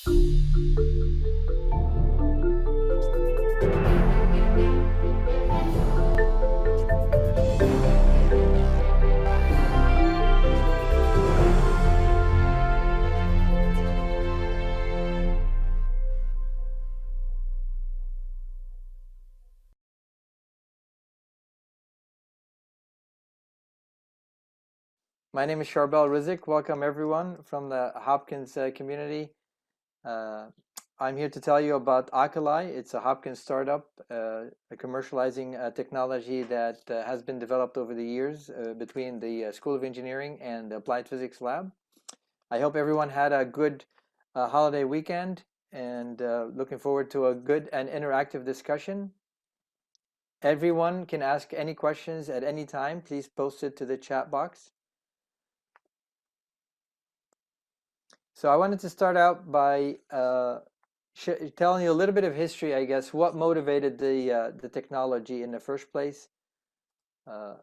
My name is Charbel Rizk. Welcome everyone from the Hopkins community. I'm here to tell you about Oculi. It's a Hopkins startup, commercializing technology that has been developed over the years between the School of Engineering and the Applied Physics Lab. I hope everyone had a good holiday weekend and looking forward to a good and interactive discussion. Everyone can ask any questions at any time. Please post it to the chat box. So I wanted to start out by telling you a little bit of history, I guess, what motivated the technology in the first place.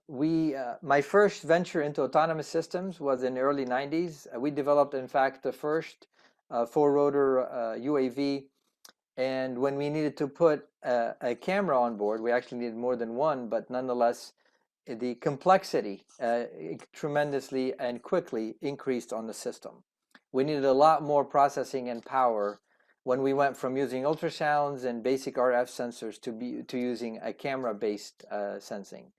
My first venture into autonomous systems was in the early 90s. We developed, in fact, the first four-rotor UAV. And when we needed to put a camera on board, we actually needed more than one, but nonetheless, the complexity tremendously and quickly increased on the system. We needed a lot more processing and power when we went from using ultrasounds and basic RF sensors to using a camera-based sensing.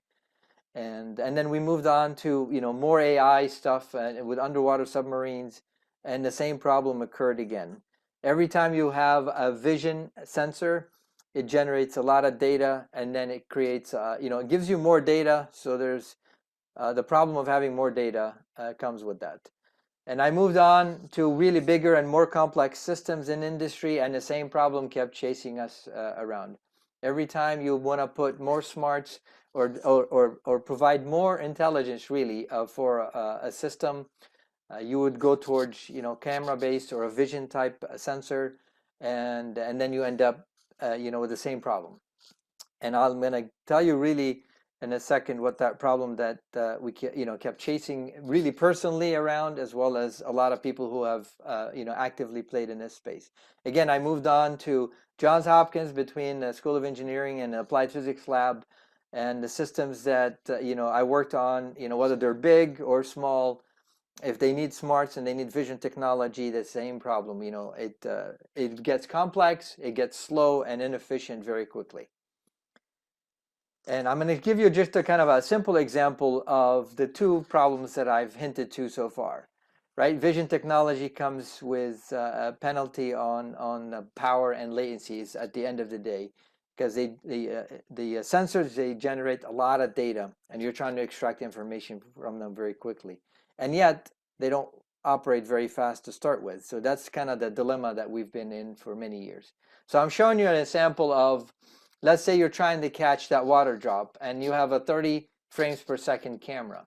And then we moved on to more AI stuff with underwater submarines, and the same problem occurred again. Every time you have a vision sensor, it generates a lot of data, and then it creates it gives you more data. So there's the problem of having more data comes with that. And I moved on to really bigger and more complex systems in industry, and the same problem kept chasing us around. Every time you want to put more smarts or provide more intelligence, really, for a system, you would go towards camera-based or a vision type sensor, and then you end up with the same problem. And I'm going to tell you really in a second what that problem that we kept chasing really personally around, as well as a lot of people who have actively played in this space. Again, I moved on to Johns Hopkins between the School of Engineering and the Applied Physics Lab, and the systems that I worked on, whether they're big or small, if they need smarts and they need vision technology, the same problem. It gets complex, it gets slow and inefficient very quickly. And I'm going to give you just a kind of a simple example of the two problems that I've hinted to so far. Right? Vision technology comes with a penalty on power and latencies at the end of the day, because the sensors, they generate a lot of data, and you're trying to extract information from them very quickly. And yet, they don't operate very fast to start with. So that's kind of the dilemma that we've been in for many years. So I'm showing you an example of, let's say you're trying to catch that water drop and you have a 30 frames per second camera.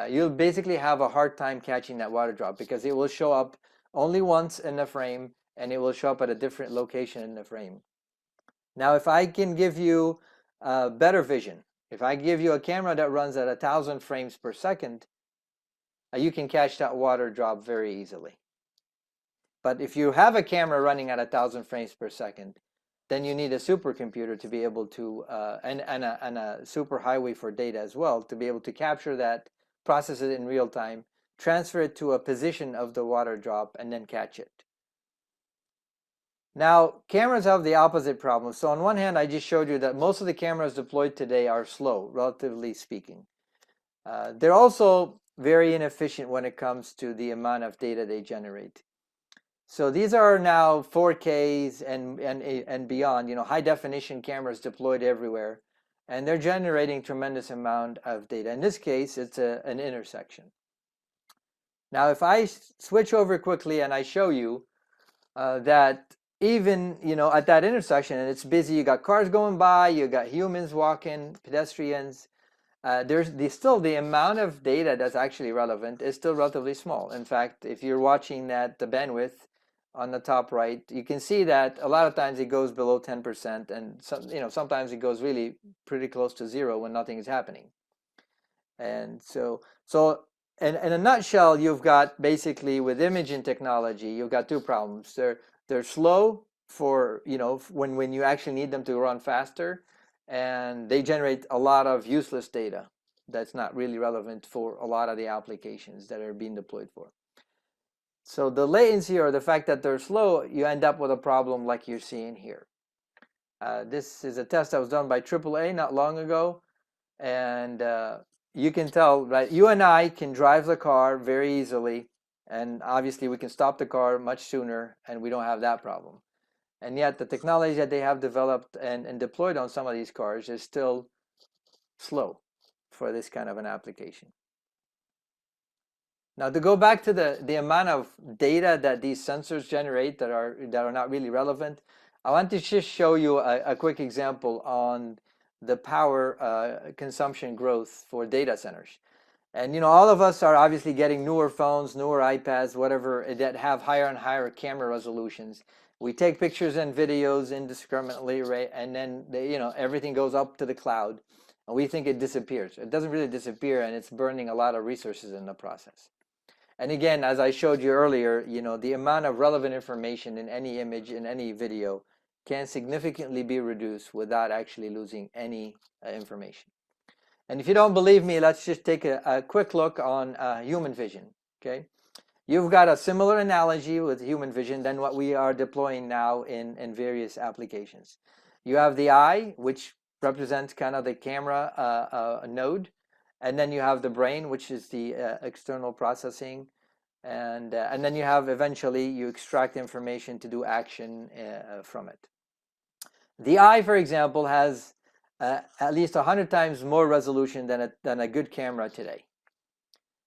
You'll basically have a hard time catching that water drop because it will show up only once in the frame, and it will show up at a different location in the frame. Now, if I can give you better vision, if I give you a camera that runs at 1,000 frames per second, you can catch that water drop very easily. But if you have a camera running at 1,000 frames per second, then you need a supercomputer to be able to, and a superhighway for data as well, to be able to capture that, process it in real time, transfer it to a position of the water drop, and then catch it. Now, cameras have the opposite problem. So on one hand, I just showed you that most of the cameras deployed today are slow, relatively speaking. They're also very inefficient when it comes to the amount of data they generate. So these are now 4Ks and beyond, high definition cameras deployed everywhere, and they're generating tremendous amount of data. In this case, it's an intersection. Now, if I switch over quickly and I show you that even at that intersection, and it's busy, you got cars going by, you got humans walking, pedestrians, still the amount of data that's actually relevant is still relatively small. In fact, if you're watching that, the bandwidth on the top right, you can see that a lot of times it goes below 10%, and sometimes it goes really pretty close to zero when nothing is happening. And so in a nutshell, you've got basically with imaging technology, you've got two problems. They're slow for, when you actually need them to run faster, and they generate a lot of useless data that's not really relevant for a lot of the applications that are being deployed for. So the latency, or the fact that they're slow, you end up with a problem like you're seeing here. This is a test that was done by AAA not long ago, and you can tell, right? You and I can drive the car very easily, and obviously we can stop the car much sooner, and we don't have that problem. And yet the technology that they have developed and deployed on some of these cars is still slow for this kind of an application. Now, to go back to the amount of data that these sensors generate that are not really relevant, I want to just show you a quick example on the power consumption growth for data centers. And all of us are obviously getting newer phones, newer iPads, whatever, that have higher and higher camera resolutions. We take pictures and videos indiscriminately, right? And then everything goes up to the cloud, and we think it disappears. It doesn't really disappear, and it's burning a lot of resources in the process. And again, as I showed you earlier, the amount of relevant information in any image, in any video, can significantly be reduced without actually losing any information. And if you don't believe me, let's just take a quick look on human vision. Okay, you've got a similar analogy with human vision than what we are deploying now in various applications. You have the eye, which represents kind of the camera node, and then you have the brain, which is the external processing, and then you have, eventually you extract information to do action from it. The eye, for example, has at least 100 times more resolution than a good camera today.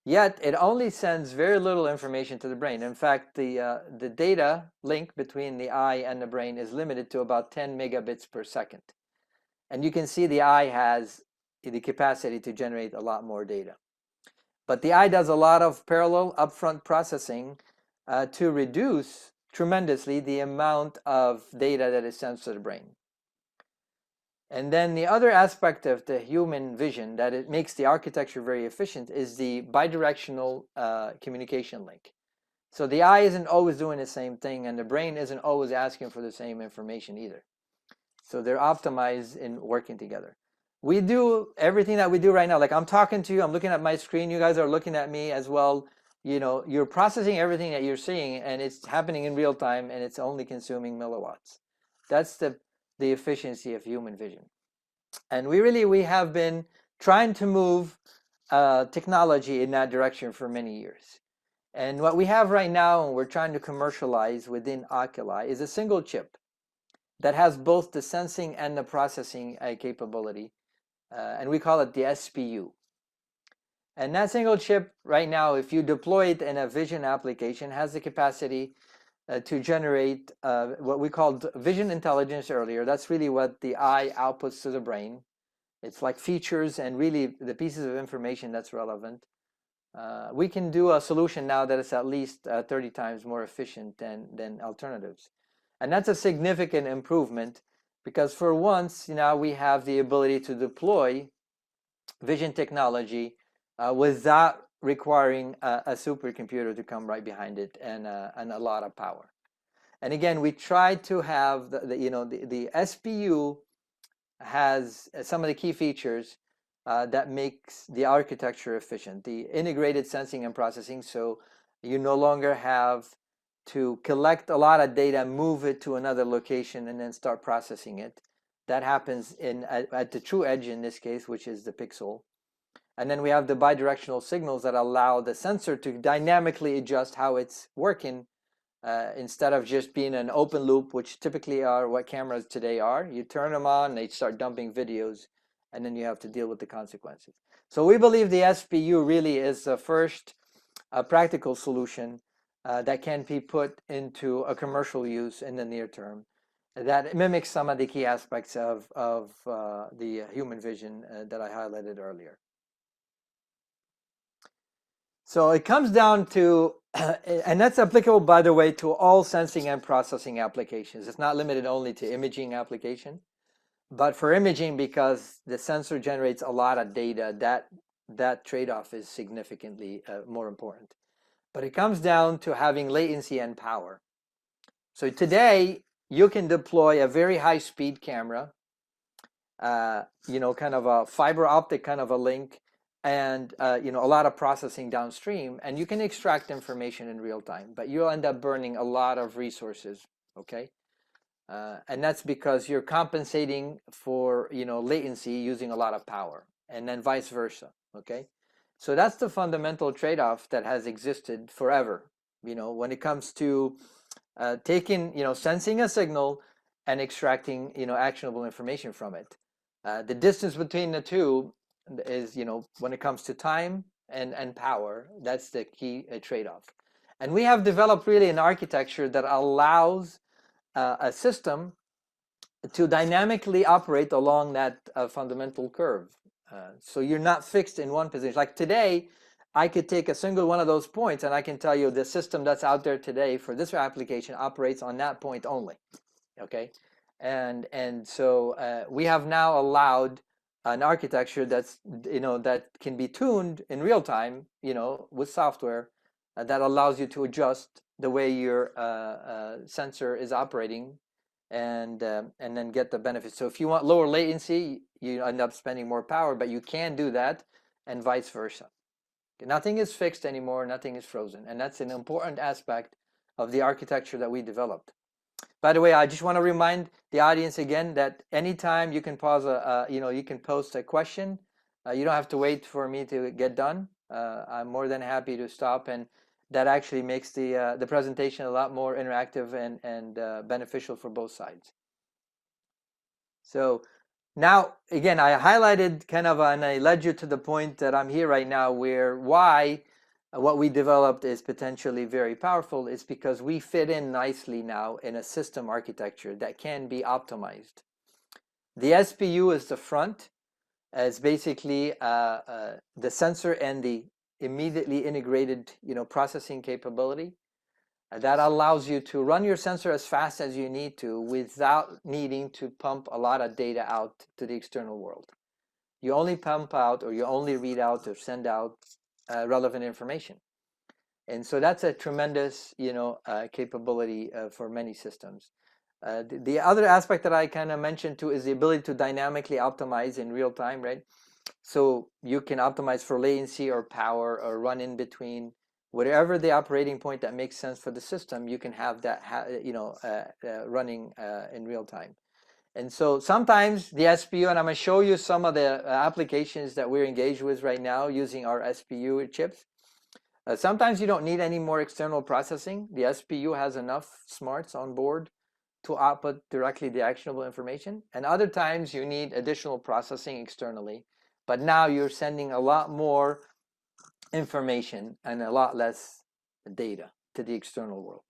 Yet it only sends very little information to the brain. In fact, the data link between the eye and the brain is limited to about 10 megabits per second. And you can see the eye has the capacity to generate a lot more data. But the eye does a lot of parallel upfront processing to reduce tremendously the amount of data that is sent to the brain. And then the other aspect of the human vision that it makes the architecture very efficient is the bidirectional communication link. So the eye isn't always doing the same thing, and the brain isn't always asking for the same information either. So they're optimized in working together. We do everything that we do right now. Like, I'm talking to you, I'm looking at my screen, you guys are looking at me as well. You're processing everything that you're seeing, and it's happening in real time, and it's only consuming milliwatts. That's the efficiency of human vision. And we have been trying to move technology in that direction for many years. And what we have right now, and we're trying to commercialize within Oculi, is a single chip that has both the sensing and the processing capability, and we call it the SPU. And that single chip right now, if you deploy it in a vision application, has the capacity to generate what we called vision intelligence earlier. That's really what the eye outputs to the brain. It's like features and really the pieces of information that's relevant. We can do a solution now that is at least 30 times more efficient than alternatives. And that's a significant improvement, because for once, now we have the ability to deploy vision technology without requiring a supercomputer to come right behind it and a lot of power. And again, we try to have the SPU has some of the key features that makes the architecture efficient. The integrated sensing and processing, so you no longer have to collect a lot of data, move it to another location, and then start processing it. That happens at the true edge in this case, which is the pixel. And then we have the bidirectional signals that allow the sensor to dynamically adjust how it's working, instead of just being an open loop, which typically are what cameras today are. You turn them on, they start dumping videos, and then you have to deal with the consequences. So we believe the SPU really is the first practical solution that can be put into a commercial use in the near term that mimics some of the key aspects of the human vision that I highlighted earlier. So it comes down to, and that's applicable, by the way, to all sensing and processing applications. It's not limited only to imaging application, but for imaging, because the sensor generates a lot of data, that that trade-off is significantly more important. But it comes down to having latency and power. So today, you can deploy a very high-speed camera, kind of a fiber optic kind of a link, and a lot of processing downstream, and you can extract information in real time, but you'll end up burning a lot of resources, okay? And that's because you're compensating for latency using a lot of power, and then vice versa, okay? So that's the fundamental trade-off that has existed forever, when it comes to sensing a signal and extracting actionable information from it. The distance between the two is when it comes to time and power, that's the key trade-off. And we have developed really an architecture that allows a system to dynamically operate along that fundamental curve. So you're not fixed in one position. Like today, I could take a single one of those points and I can tell you the system that's out there today for this application operates on that point only, okay? And so we have now allowed an architecture that's, that can be tuned in real time, with software that allows you to adjust the way your sensor is operating and then get the benefits. So if you want lower latency, you end up spending more power, but you can do that, and vice versa. Nothing is fixed anymore, nothing is frozen, and that's an important aspect of the architecture that we developed. By the way, I just want to remind the audience again that anytime you can pause you can post a question. You don't have to wait for me to get done. I'm more than happy to stop, and that actually makes the presentation a lot more interactive and beneficial for both sides. So now, again, I highlighted kind of, and I led you to the point that I'm here right now, where why what we developed is potentially very powerful is because we fit in nicely now in a system architecture that can be optimized. The SPU is the front. It's basically the sensor and the immediately integrated processing capability that allows you to run your sensor as fast as you need to without needing to pump a lot of data out to the external world. You only pump out, or you only read out or send out relevant information. And so that's a tremendous capability for many systems. The other aspect that I kind of mentioned too is the ability to dynamically optimize in real time, right? So you can optimize for latency or power or run in between. Whatever the operating point that makes sense for the system, you can have that running in real time. And so sometimes the SPU, and I'm going to show you some of the applications that we're engaged with right now using our SPU chips. Sometimes you don't need any more external processing. The SPU has enough smarts on board to output directly the actionable information. And other times you need additional processing externally. But now you're sending a lot more information and a lot less data to the external world.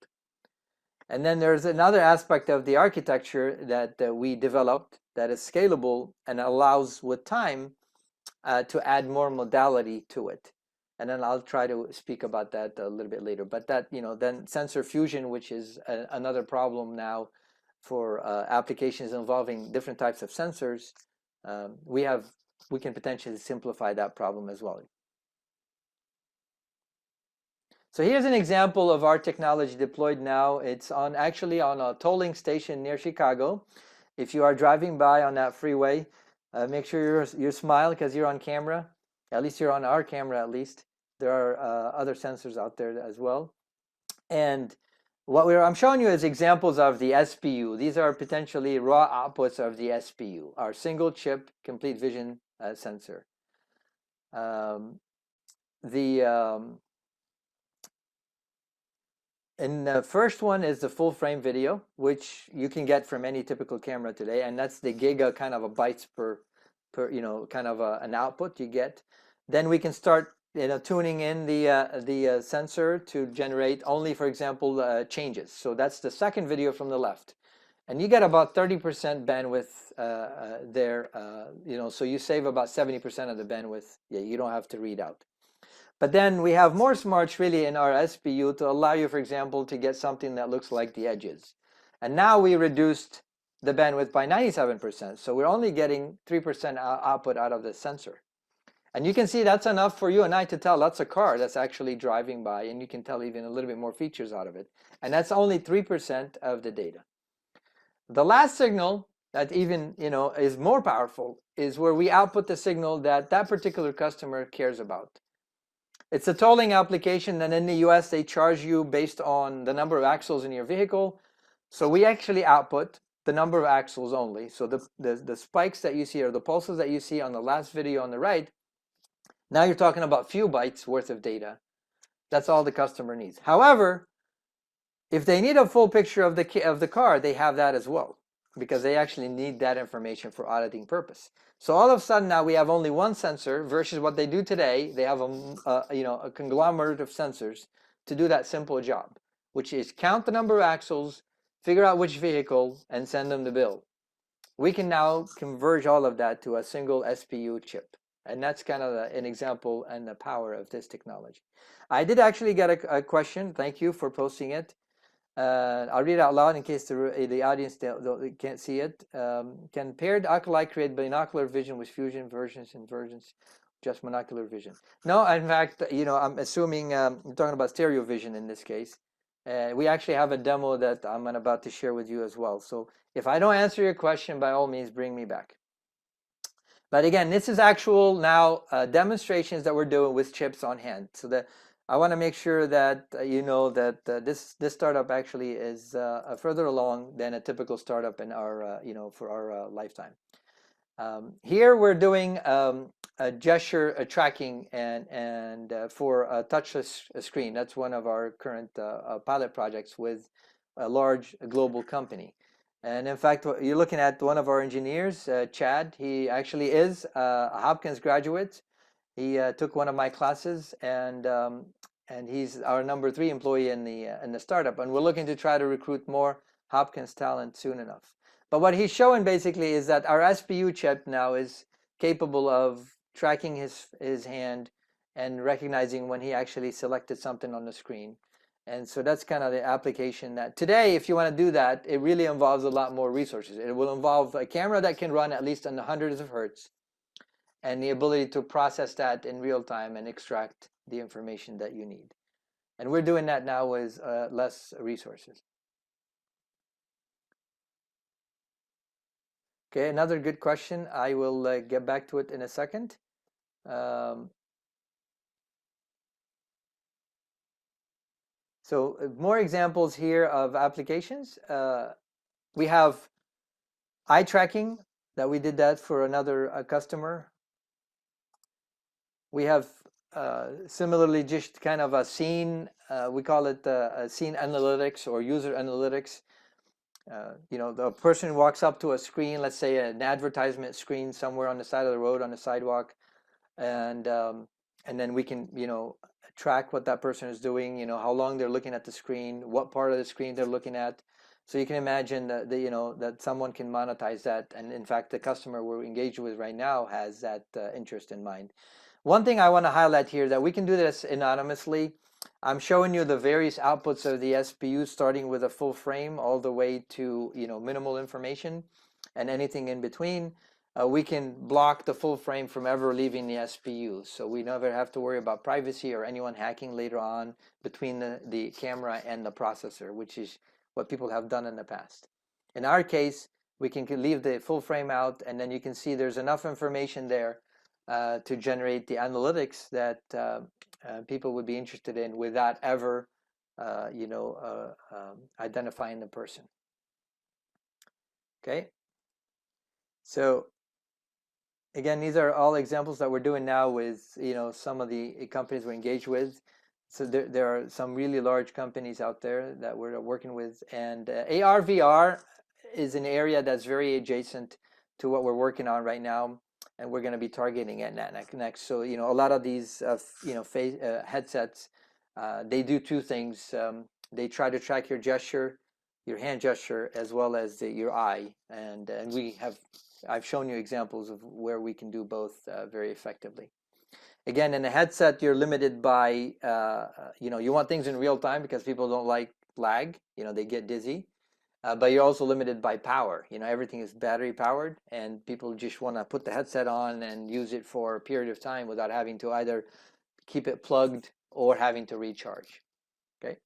And then there's another aspect of the architecture that we developed that is scalable and allows with time to add more modality to it. And then I'll try to speak about that a little bit later. But that, then sensor fusion, which is another problem now for applications involving different types of sensors, we can potentially simplify that problem as well. So here's an example of our technology deployed now. It's actually on a tolling station near Chicago. If you are driving by on that freeway, make sure you smile because you're on camera. At least you're on our camera, at least. There are other sensors out there as well. And what I'm showing you is examples of the SPU. These are potentially raw outputs of the SPU, our single chip complete vision sensor. And the first one is the full frame video, which you can get from any typical camera today, and that's the giga kind of a bytes per kind of an output you get. Then we can start tuning in the sensor to generate only, for example, changes. So that's the second video from the left, and you get about 30% bandwidth there. So you save about 70% of the bandwidth. Yeah, you don't have to read out. But then we have more smarts really in our SPU to allow you, for example, to get something that looks like the edges. And now we reduced the bandwidth by 97%. So we're only getting 3% output out of the sensor. And you can see that's enough for you and I to tell that's a car that's actually driving by, and you can tell even a little bit more features out of it. And that's only 3% of the data. The last signal that even, is more powerful is where we output the signal that that particular customer cares about. It's a tolling application, and in the US they charge you based on the number of axles in your vehicle. So we actually output the number of axles only. So the spikes that you see, or the pulses that you see on the last video on the right, now you're talking about few bytes worth of data. That's all the customer needs. However, if they need a full picture of the car, they have that as well, because they actually need that information for auditing purpose. So all of a sudden now we have only one sensor versus what they do today. They have a conglomerate of sensors to do that simple job, which is count the number of axles, figure out which vehicle, and send them the bill. We can now converge all of that to a single SPU chip. And that's kind of an example and the power of this technology. I did actually get a question. Thank you for posting it. I'll read it out loud in case the audience can't see it. Can paired oculi create binocular vision with fusion versions and versions, just monocular vision? No, in fact, I'm assuming you're talking about stereo vision in this case. We actually have a demo that I'm about to share with you as well. So if I don't answer your question, by all means, bring me back. But again, this is actual now demonstrations that we're doing with chips on hand. So that I want to make sure that you know that this startup actually is further along than a typical startup in our for our lifetime. Here we're doing a gesture tracking and for a touchless screen. That's one of our current pilot projects with a large global company. And in fact, you're looking at one of our engineers, Chad. He actually is a Hopkins graduate. He took one of my classes, and he's our number 3 employee in the startup. And we're looking to try to recruit more Hopkins talent soon enough. But what he's showing basically is that our SPU chip now is capable of tracking his hand and recognizing when he actually selected something on the screen. And so that's kind of the application that today, if you want to do that, it really involves a lot more resources. It will involve a camera that can run at least in the hundreds of hertz and the ability to process that in real time and extract the information that you need. And we're doing that now with less resources. Okay, another good question. I will get back to it in a second. So more examples here of applications. We have eye tracking that we did that for another customer. We have similarly just kind of a scene, we call it a scene analytics or user analytics. The person walks up to a screen, let's say an advertisement screen somewhere on the side of the road, on the sidewalk, and then we can, track what that person is doing, how long they're looking at the screen, what part of the screen they're looking at. So you can imagine that, that someone can monetize that. And in fact, the customer we're engaged with right now has that interest in mind. One thing I want to highlight here that we can do this anonymously. I'm showing you the various outputs of the SPU, starting with a full frame all the way to minimal information and anything in between. We can block the full frame from ever leaving the SPU, so we never have to worry about privacy or anyone hacking later on between the camera and the processor, which is what people have done in the past. In our case, we can leave the full frame out, and then you can see there's enough information there to generate the analytics that people would be interested in without ever identifying the person. Okay, so again, these are all examples that we're doing now with some of the companies we're engaged with. So there are some really large companies out there that we're working with, and AR VR is an area that's very adjacent to what we're working on right now, and we're going to be targeting it next. So a lot of these headsets, they do two things. They try to track your gesture, your hand gesture, as well as your eye, and I've shown you examples of where we can do both very effectively. Again, in a headset, you're limited by, you want things in real time because people don't like lag. They get dizzy. but you're also limited by power. Everything is battery powered, and people just want to put the headset on and use it for a period of time without having to either keep it plugged or having to recharge. Okay.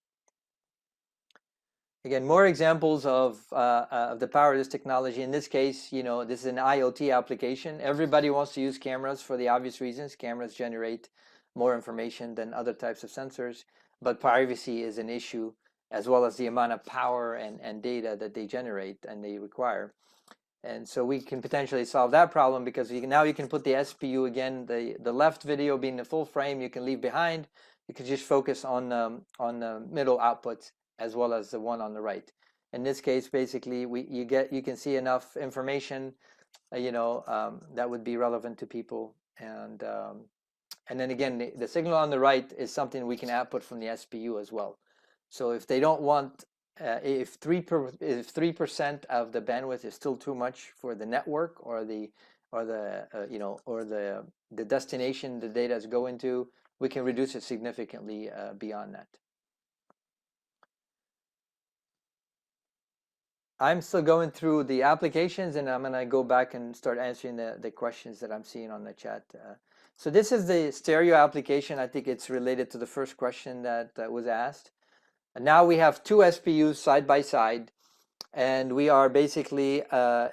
Again, more examples of the power of this technology. In this case, this is an IoT application. Everybody wants to use cameras for the obvious reasons. Cameras generate more information than other types of sensors, but privacy is an issue, as well as the amount of power and data that they generate and they require. And so we can potentially solve that problem, because now you can put the SPU, again, the left video being the full frame, you can leave behind. You can just focus on the middle outputs, as well as the one on the right. In this case, basically, you can see enough information, that would be relevant to people. And then again, the signal on the right is something we can output from the SPU as well. So if they don't want, if 3% of the bandwidth is still too much for the network or the destination the data is going to, we can reduce it significantly beyond that. I'm still going through the applications, and I'm going to go back and start answering the questions that I'm seeing on the chat. So this is the stereo application. I think it's related to the first question that was asked. And now we have two SPUs side by side, and we are basically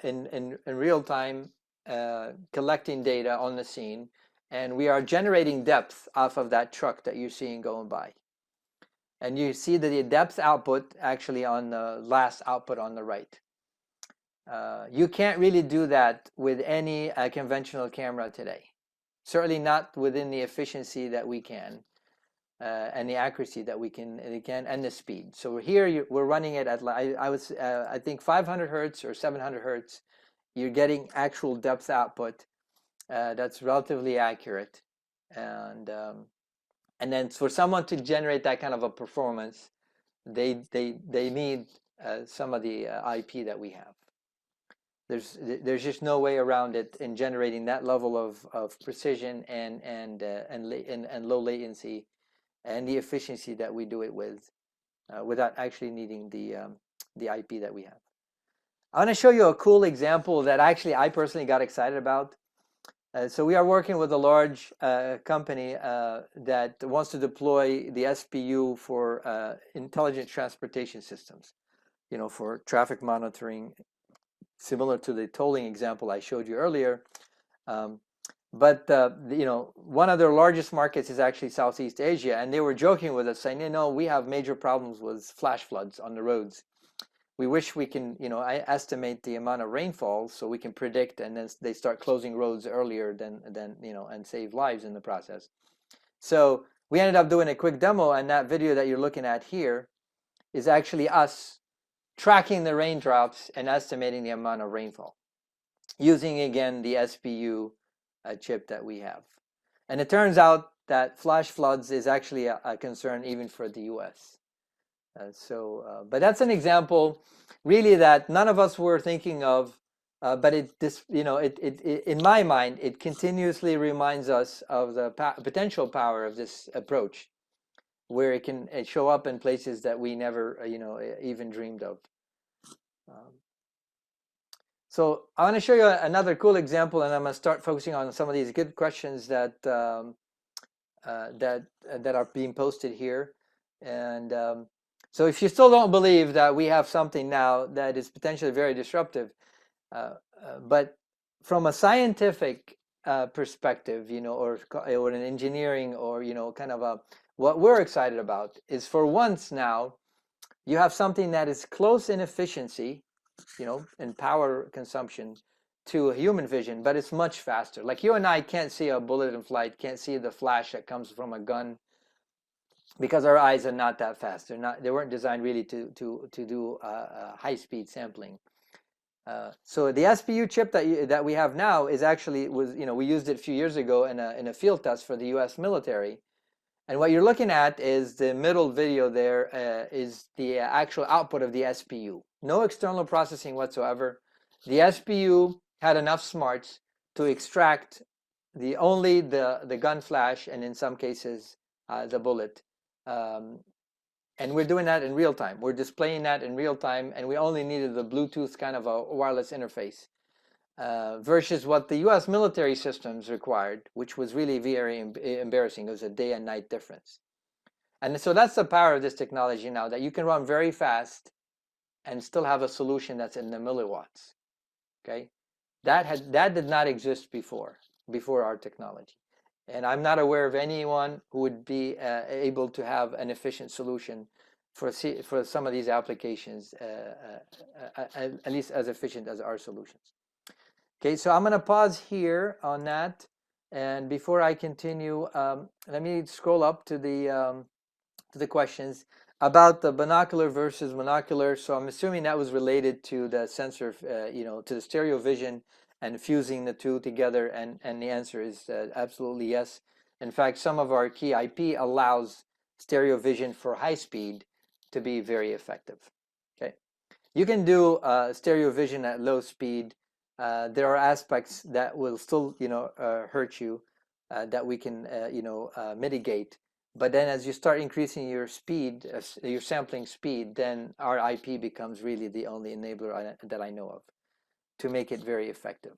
in real time collecting data on the scene, and we are generating depth off of that truck that you're seeing going by. And you see the depth output actually on the last output on the right. You can't really do that with any conventional camera today. Certainly not within the efficiency that we can, and the accuracy that we can, and the speed. So here we're running it at, I think 500 hertz or 700 hertz. You're getting actual depth output that's relatively accurate, and then for someone to generate that kind of a performance, they need some of the IP that we have. There's just no way around it in generating that level of precision and low latency and the efficiency that we do it with, without actually needing the IP that we have. I want to show you a cool example that actually I personally got excited about. So we are working with a large company that wants to deploy the SPU for intelligent transportation systems, for traffic monitoring, similar to the tolling example I showed you earlier. But one of their largest markets is actually Southeast Asia, and they were joking with us, saying, we have major problems with flash floods on the roads. We wish we can, estimate the amount of rainfall so we can predict, and then they start closing roads earlier than and save lives in the process. So we ended up doing a quick demo, and that video that you're looking at here is actually us tracking the raindrops and estimating the amount of rainfall using, again, the SPU chip that we have. And it turns out that flash floods is actually a concern even for the US. But that's an example really that none of us were thinking of, but in my mind, it continuously reminds us of the potential power of this approach, where it can show up in places that we never even dreamed of. So I want to show you another cool example, and I'm going to start focusing on some of these good questions that are being posted here. And so if you still don't believe that we have something now that is potentially very disruptive, but from a scientific perspective, or an engineering, or kind of what we're excited about is, for once now, you have something that is close in efficiency, in power consumption to human vision, but it's much faster. Like you and I can't see a bullet in flight, can't see the flash that comes from a gun, because our eyes are not that fast. They weren't designed really to do high-speed sampling. So the SPU chip that we have now is actually we used it a few years ago in a field test for the U.S. military. And what you're looking at is the middle video there is the actual output of the SPU. No external processing whatsoever. The SPU had enough smarts to extract only the gun flash, and in some cases the bullet, And we're doing that in real time. We're displaying that in real time, and we only needed the Bluetooth kind of a wireless interface. Versus what the US military systems required, which was really very embarrassing. It was a day and night difference. And so that's the power of this technology now, that you can run very fast and still have a solution that's in the milliwatts. Okay, that did not exist before our technology. And I'm not aware of anyone who would be able to have an efficient solution for some of these applications, at least as efficient as our solutions. Okay, so I'm going to pause here on that. And before I continue, let me scroll up to the questions about the binocular versus monocular. So I'm assuming that was related to the sensor, to the stereo vision and fusing the two together. And the answer is absolutely yes. In fact, some of our key IP allows stereo vision for high speed to be very effective. Okay, you can do stereo vision at low speed. There are aspects that will still, hurt you that we can, mitigate. But then as you start increasing your speed, your sampling speed, then our IP becomes really the only enabler that I know of to make it very effective.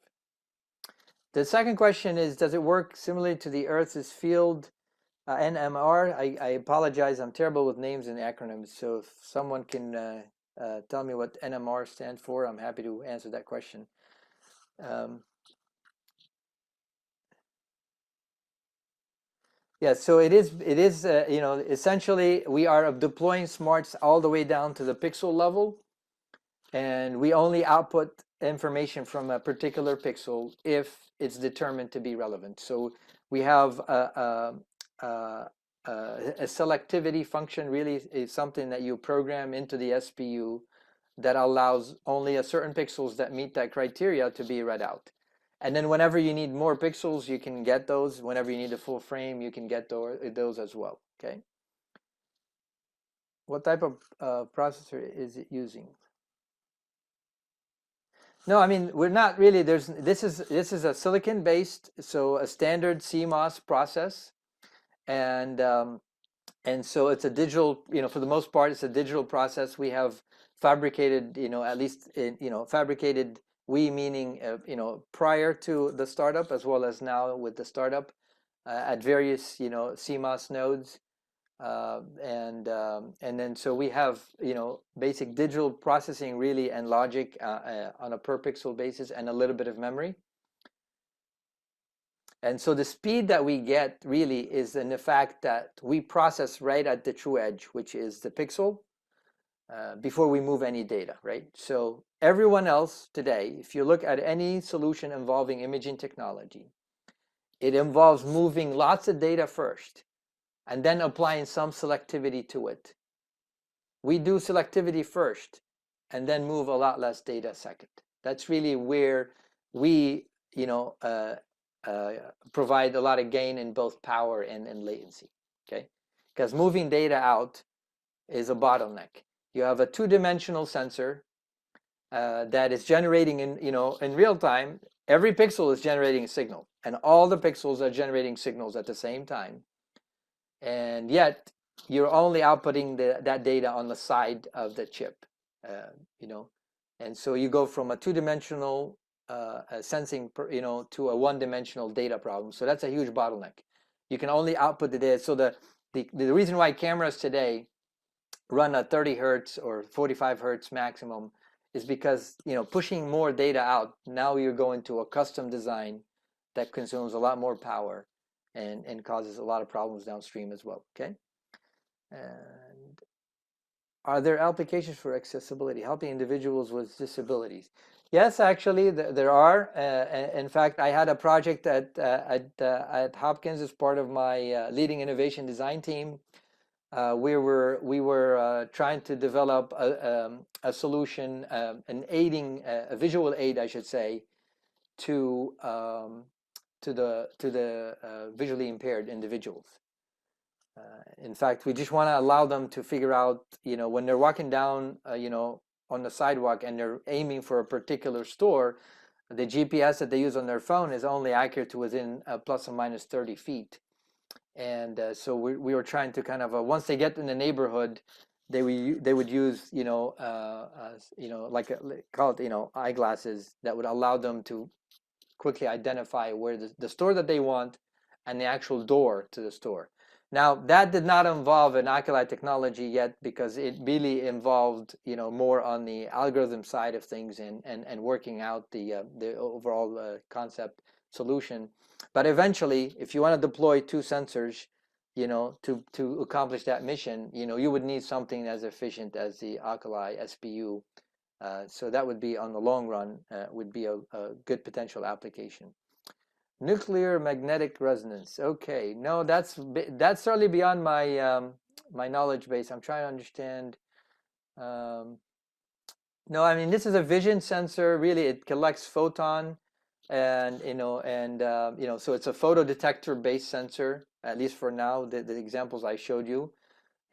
The second question is, does it work similarly to the Earth's field NMR? I apologize, I'm terrible with names and acronyms, so if someone can tell me what NMR stands for, I'm happy to answer that question. Yeah, so it is, essentially we are deploying smarts all the way down to the pixel level, and we only output information from a particular pixel if it's determined to be relevant. So we have a selectivity function, really is something that you program into the SPU that allows only a certain pixels that meet that criteria to be read out. And then whenever you need more pixels, you can get those. Whenever you need a full frame, you can get those as well. Okay. What type of processor is it using? No, I mean, we're not really. This is a silicon based, so a standard CMOS process, and so it's a digital. For the most part, it's a digital process. We have fabricated, at least, fabricated. We meaning, prior to the startup as well as now with the startup, at various, CMOS nodes, and then so we have, basic digital processing really and logic on a per pixel basis and a little bit of memory. And so the speed that we get really is in the fact that we process right at the true edge, which is the pixel, before we move any data, right? So everyone else today, if you look at any solution involving imaging technology, it involves moving lots of data first and then applying some selectivity to it. We do selectivity first and then move a lot less data second. That's really where we, provide a lot of gain in both power and latency, okay? Because moving data out is a bottleneck. You have a two-dimensional sensor that is generating in real time. Every pixel is generating a signal, and all the pixels are generating signals at the same time. And yet, you're only outputting that data on the side of the chip, And so you go from a two-dimensional sensing, to a one-dimensional data problem. So that's a huge bottleneck. You can only output the data. So the reason why cameras today run at 30 hertz or 45 hertz maximum is because, pushing more data out, now you're going to a custom design that consumes a lot more power and causes a lot of problems downstream as well, okay? And are there applications for accessibility, helping individuals with disabilities? Yes, actually, there are. In fact, I had a project at Hopkins as part of my leading innovation design team. We were trying to develop a solution, a visual aid, I should say, to the visually impaired individuals. In fact, we just want to allow them to figure out, when they're walking down, on the sidewalk and they're aiming for a particular store, the GPS that they use on their phone is only accurate to within plus or minus 30 feet. And so we were trying to kind of, once they get in the neighborhood, they would use like call it eyeglasses that would allow them to quickly identify where the store that they want and the actual door to the store. Now that did not involve an Oculi technology yet, because it really involved more on the algorithm side of things, and working out the overall concept solution. But eventually, if you want to deploy two sensors, to accomplish that mission, you would need something as efficient as the Oculi SPU. So that would be, on the long run, would be a good potential application. Nuclear magnetic resonance. Okay, no, that's certainly beyond my knowledge base. I'm trying to understand. Um, no, I mean, this is a vision sensor. Really, it collects photon, and so it's a photodetector based sensor, at least for now. The examples I showed you.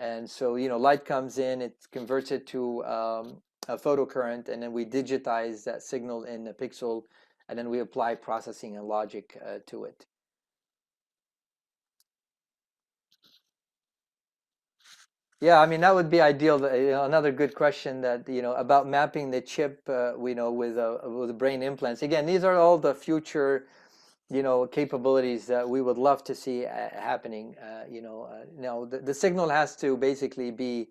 And so, light comes in, it converts it to a photocurrent, and then we digitize that signal in a pixel, and then we apply processing and logic to it. Yeah, I mean, that would be ideal. Another good question that, about mapping the chip, with brain implants. Again, these are all the future, capabilities that we would love to see happening. Now the signal has to basically be,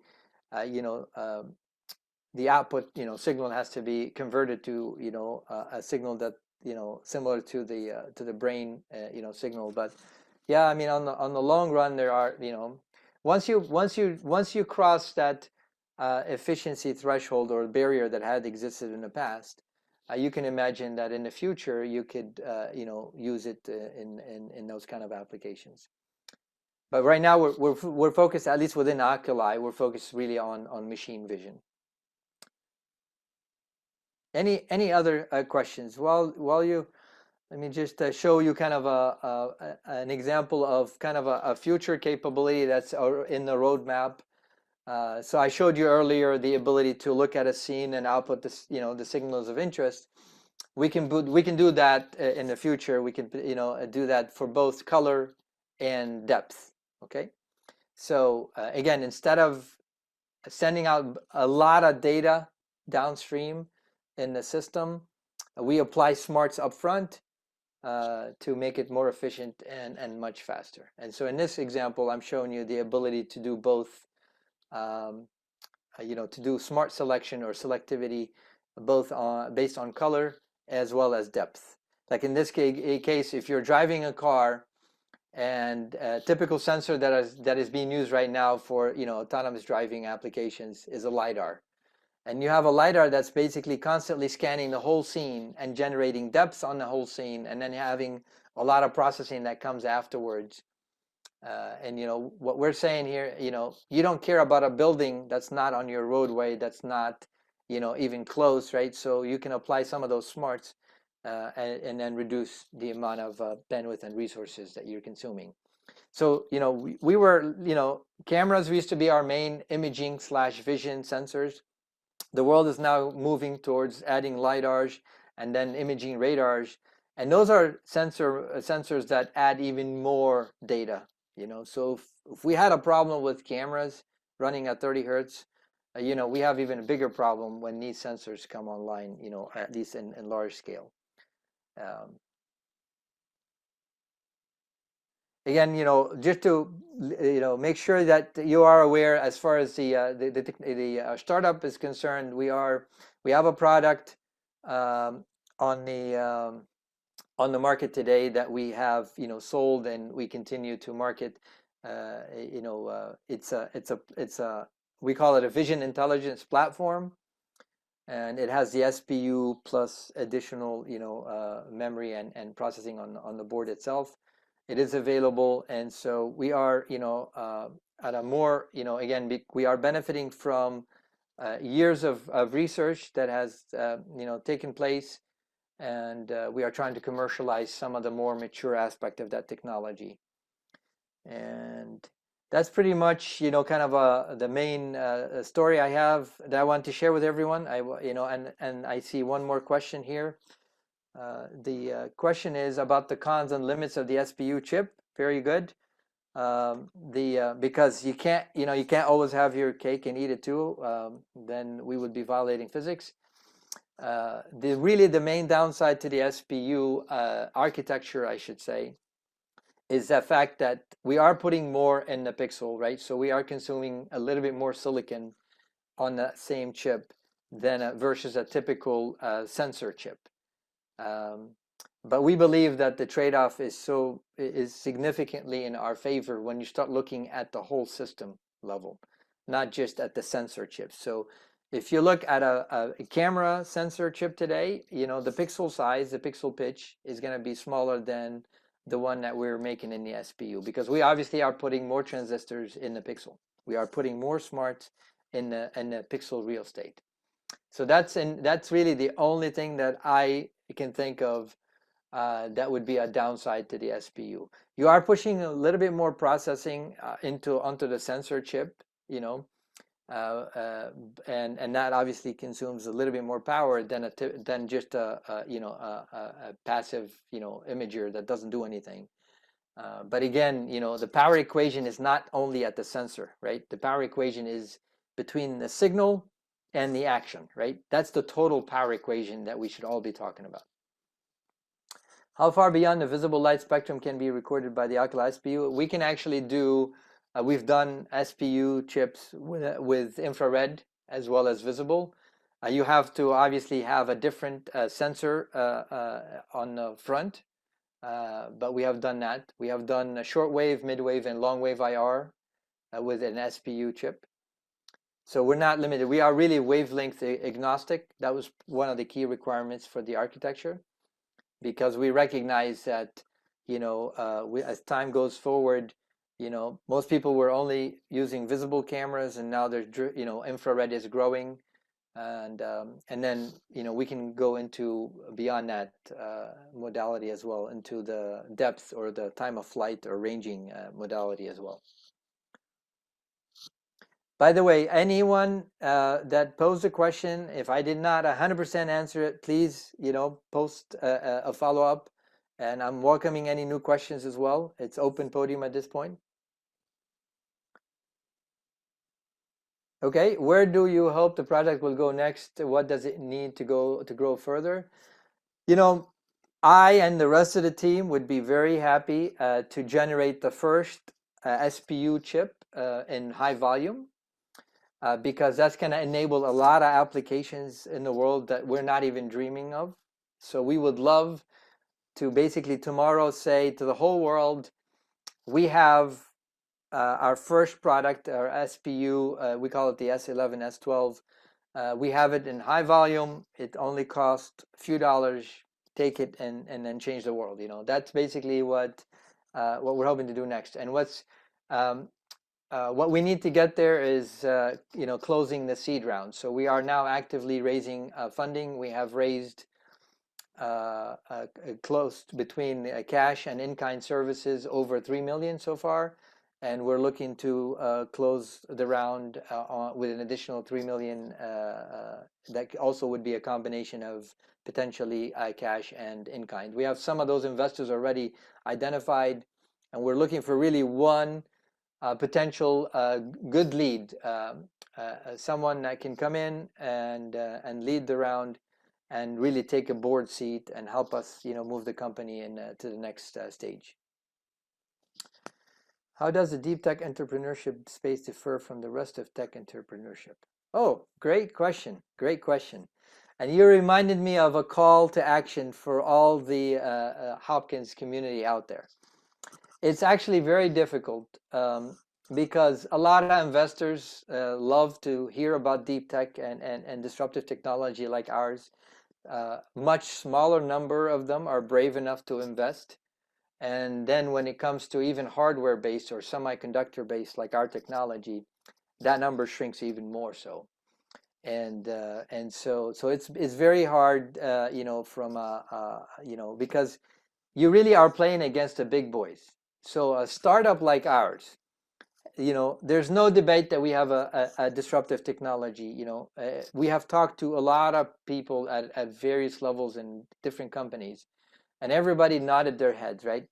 the output signal has to be converted to a signal that similar to the brain signal. But yeah, I mean, on the long run, there are once you cross that efficiency threshold or barrier that had existed in the past, you can imagine that in the future you could use it in those kind of applications. But right now we're focused, at least within Oculi, we're focused really on machine vision. Any other questions? While you, let me just show you kind of an example of kind of a future capability that's in the roadmap. So I showed you earlier the ability to look at a scene and output the signals of interest. We can do that in the future. We can do that for both color and depth. Okay. So again, instead of sending out a lot of data downstream in the system, we apply smarts up front to make it more efficient and much faster. And so in this example, I'm showing you the ability to do both, to do smart selection or selectivity, both based on color as well as depth. Like in this case, if you're driving a car, and a typical sensor that is being used right now for autonomous driving applications is a LiDAR. And you have a LiDAR that's basically constantly scanning the whole scene and generating depths on the whole scene, and then having a lot of processing that comes afterwards. And what we're saying here, you don't care about a building that's not on your roadway, that's not even close, right? So you can apply some of those smarts and then reduce the amount of bandwidth and resources that you're consuming. So we were cameras used to be our main imaging / vision sensors. The world is now moving towards adding LiDARs and then imaging radars, and those are sensors that add even more data. So if we had a problem with cameras running at 30 hertz, we have even a bigger problem when these sensors come online, at least in large scale. Again, just to make sure that you are aware, as far as the startup is concerned, we have a product on the market today that we have sold, and we continue to market. It's a we call it a vision intelligence platform, and it has the SPU plus additional memory and processing on the board itself. It is available, and so we are at a more again, we are benefiting from years of research that has taken place, and we are trying to commercialize some of the more mature aspect of that technology. And that's pretty much kind of the main story I have that I want to share with everyone. And I see one more question here. The question is about the cons and limits of the SPU chip. Very good. Because you can't always have your cake and eat it too. Then we would be violating physics. The main downside to the SPU architecture, I should say, is the fact that we are putting more in the pixel, right? So we are consuming a little bit more silicon on the same chip than versus a typical sensor chip. But we believe that the trade-off is significantly in our favor when you start looking at the whole system level, not just at the sensor chip. So if you look at a camera sensor chip today, the pixel size, the pixel pitch is going to be smaller than the one that we're making in the SPU, because we obviously are putting more transistors in the pixel. We are putting more smarts in the pixel real estate. So that's really the only thing that I can think of that would be a downside to the SPU. You are pushing a little bit more processing onto the sensor chip, and that obviously consumes a little bit more power than just a passive imager that doesn't do anything. But again, the power equation is not only at the sensor, right? The power equation is between the signal and the action, right? That's the total power equation that we should all be talking about. How far beyond the visible light spectrum can be recorded by the Oculi SPU? We can actually do, we've done SPU chips with infrared as well as visible. You have to obviously have a different sensor on the front, but we have done that. We have done shortwave, midwave, and longwave IR with an SPU chip. So we're not limited. We are really wavelength agnostic. That was one of the key requirements for the architecture, because we recognize that, as time goes forward, most people were only using visible cameras, and now there's, infrared is growing, and then, we can go into beyond that modality as well, into the depth or the time of flight or ranging modality as well. By the way, anyone that posed a question, if I did not 100% answer it, please, post a follow-up, and I'm welcoming any new questions as well. It's open podium at this point. Okay, where do you hope the project will go next? What does it need to grow further? I and the rest of the team would be very happy to generate the first SPU chip in high volume. Because that's going to enable a lot of applications in the world that we're not even dreaming of. So we would love to basically tomorrow say to the whole world, we have our first product, our SPU, we call it the S11, S12. We have it in high volume. It only costs a few dollars. Take it and then change the world. That's basically what we're hoping to do next. And what we need to get there is, closing the seed round. So we are now actively raising funding. We have raised close between cash and in-kind services over $3 million so far, and we're looking to close the round with an additional $3 million. That also would be a combination of potentially cash and in-kind. We have some of those investors already identified, and we're looking for really one potential good lead, someone that can come in and lead the round and really take a board seat and help us, move the company to the next stage. How does the deep tech entrepreneurship space differ from the rest of tech entrepreneurship? Oh, great question. Great question. And you reminded me of a call to action for all the Hopkins community out there. It's actually very difficult because a lot of investors love to hear about deep tech and disruptive technology like ours. Much smaller number of them are brave enough to invest. And then when it comes to even hardware-based or semiconductor-based like our technology, that number shrinks even more so. And so it's very hard, because you really are playing against the big boys. So a startup like ours, there's no debate that we have a disruptive technology. We have talked to a lot of people at various levels in different companies, and everybody nodded their heads, right?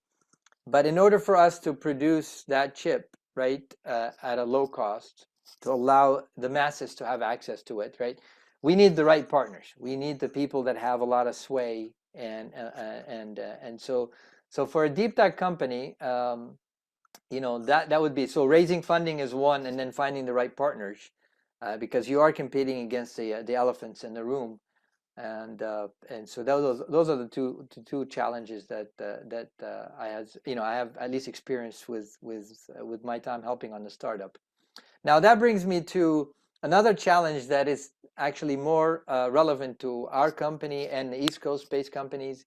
But in order for us to produce that chip, right, at a low cost, to allow the masses to have access to it, right, we need the right partners. We need the people that have a lot of sway, and so for a deep tech company, that would be, so raising funding is one, and then finding the right partners, because you are competing against the elephants in the room, and so those are the two challenges that I have at least experienced with my time helping on the startup. Now that brings me to another challenge that is actually more relevant to our company and the East Coast based companies.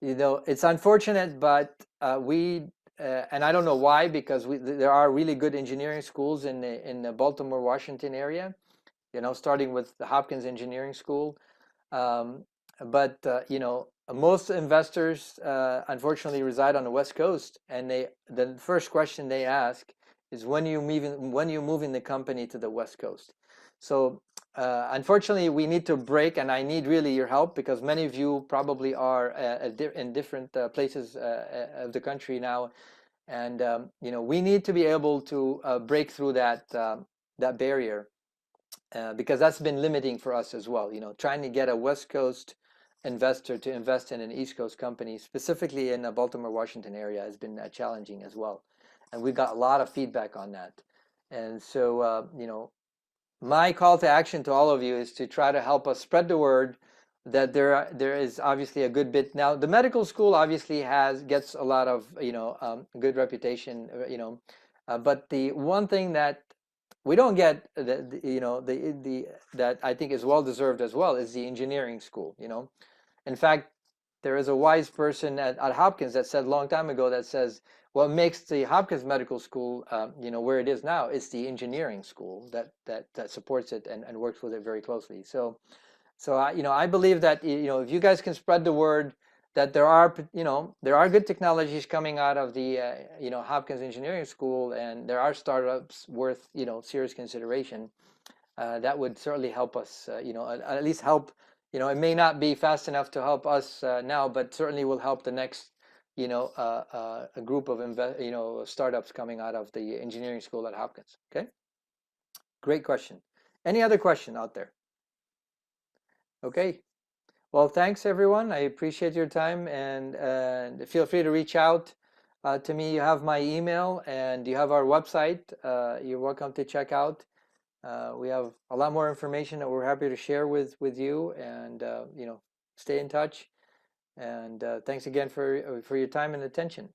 It's unfortunate, but and I don't know why, because there are really good engineering schools in the Baltimore, Washington area, starting with the Hopkins Engineering School. Um, but most investors unfortunately reside on the West Coast, and the first question they ask is, when you moving the company to the West Coast? So unfortunately, we need to break, and I need really your help, because many of you probably are in different places of the country now, and we need to be able to break through that barrier, because that's been limiting for us as well. Trying to get a West Coast investor to invest in an East Coast company, specifically in the Baltimore, Washington area, has been challenging as well, and we got a lot of feedback on that. And so, my call to action to all of you is to try to help us spread the word that there is obviously a good bit. Now, the medical school obviously gets a lot of good reputation, but the one thing that we don't get, that I think is well deserved as well, is the engineering school. In fact, there is a wise person at Hopkins that said a long time ago, that says, what makes the Hopkins Medical School, where it is now, is the engineering school that supports it and works with it very closely. So I believe that if you guys can spread the word that there are good technologies coming out of the Hopkins Engineering School, and there are startups worth serious consideration, that would certainly help us, at least help. It may not be fast enough to help us now, but certainly will help the next a group of startups coming out of the engineering school at Hopkins. Okay, great question. Any other question out there? Okay. Well, thanks everyone. I appreciate your time, and feel free to reach out to me. You have my email, and you have our website. You're welcome to check out. We have a lot more information that we're happy to share with you, and stay in touch. And thanks again for your time and attention.